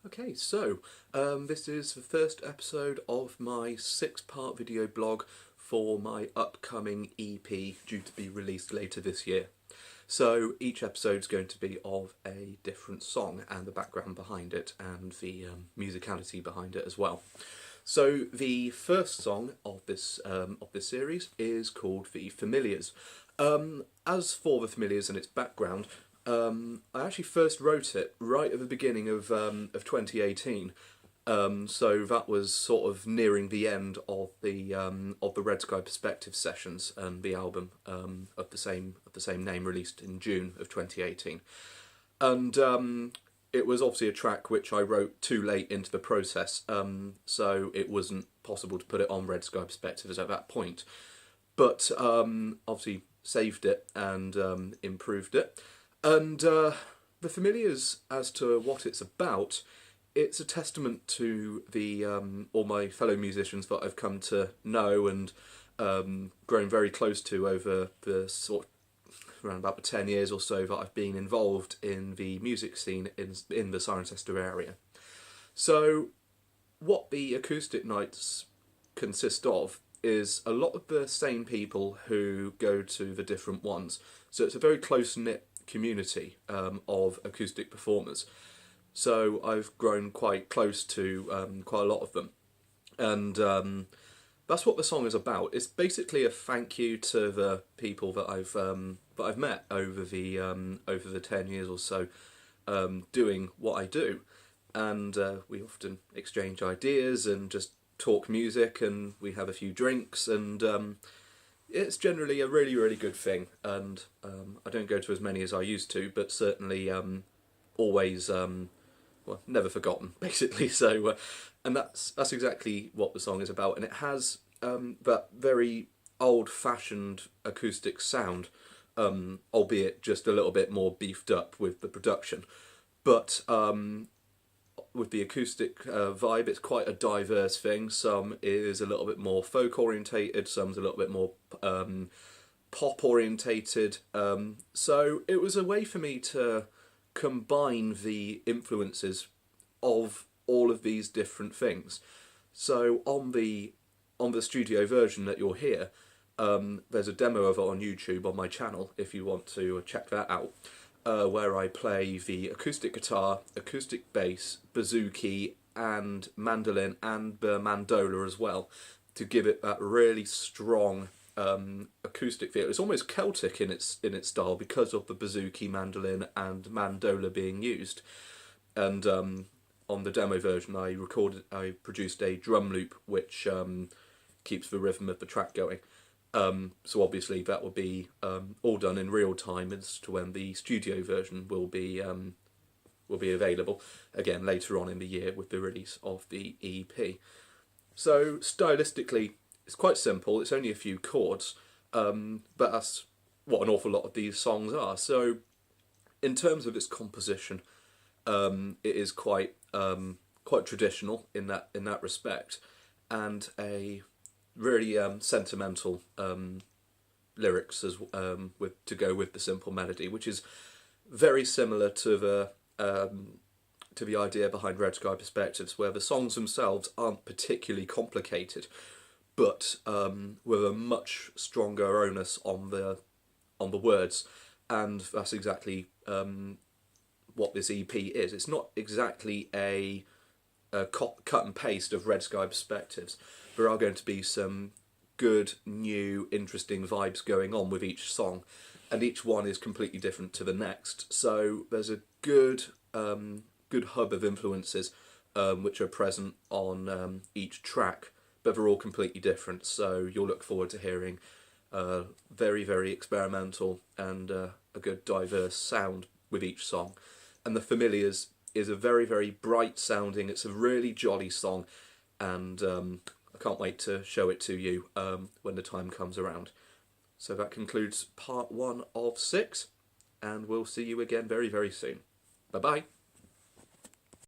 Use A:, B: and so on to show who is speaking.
A: Okay, so this is the first episode of my 6-part video blog for my upcoming EP due to be released later this year. So each episode is going to be of a different song and the background behind it and the musicality behind it as well. So the first song of this series is called The Familiars. As for The Familiars and its background, I actually first wrote it right at the beginning of 2018. So that was sort of nearing the end of the Red Sky Perspective sessions and the album of the same name released in June of 2018. And it was obviously a track which I wrote too late into the process, so it wasn't possible to put it on Red Sky Perspectives at that point. But obviously saved it and improved it. And The Familiars, as to what it's about, it's a testament to the all my fellow musicians that I've come to know and grown very close to over the around about the 10 years or so that I've been involved in the music scene in the Cirencester area. So what the acoustic nights consist of is a lot of the same people who go to the different ones. So it's a very close-knit community of acoustic performers. So I've grown quite close to quite a lot of them. And that's what the song is about. It's basically a thank you to the people that I've met over the 10 years or so doing what I do. And we often exchange ideas and just talk music, and we have a few drinks, and it's generally a really, really good thing. And I don't go to as many as I used to, but certainly always well, never forgotten, basically. So and that's exactly what the song is about, and it has that very old-fashioned acoustic sound, albeit just a little bit more beefed up with the production. But with the acoustic vibe, it's quite a diverse thing. Some is a little bit more folk orientated, some's a little bit more pop orientated. So it was a way for me to combine the influences of all of these different things. So on the studio version that you'll hear, there's a demo of it on YouTube on my channel if you want to check that out. Where I play the acoustic guitar, acoustic bass, bouzouki and mandolin and the mandola as well, to give it that really strong acoustic feel. It's almost Celtic in its style because of the bouzouki, mandolin and mandola being used. And on the demo version I produced a drum loop which keeps the rhythm of the track going. So obviously that will be all done in real time as to when the studio version will be available again later on in the year with the release of the EP. So stylistically, it's quite simple. It's only a few chords, but that's what an awful lot of these songs are. So in terms of its composition, it is quite traditional in that respect, and a really sentimental lyrics as to go with the simple melody, which is very similar to the idea behind Red Sky Perspectives, where the songs themselves aren't particularly complicated, but with a much stronger onus on the words, and that's exactly what this EP is. It's not exactly a cut and paste of Red Sky Perspectives. There are going to be some good, new, interesting vibes going on with each song, and each one is completely different to the next. So there's a good hub of influences which are present on each track, but they're all completely different. So you'll look forward to hearing very, very experimental and a good diverse sound with each song. And The Familiars is a very, very bright sounding, it's a really jolly song, and I can't wait to show it to you when the time comes around. So that concludes part 1 of 6, and we'll see you again very, very soon. Bye bye.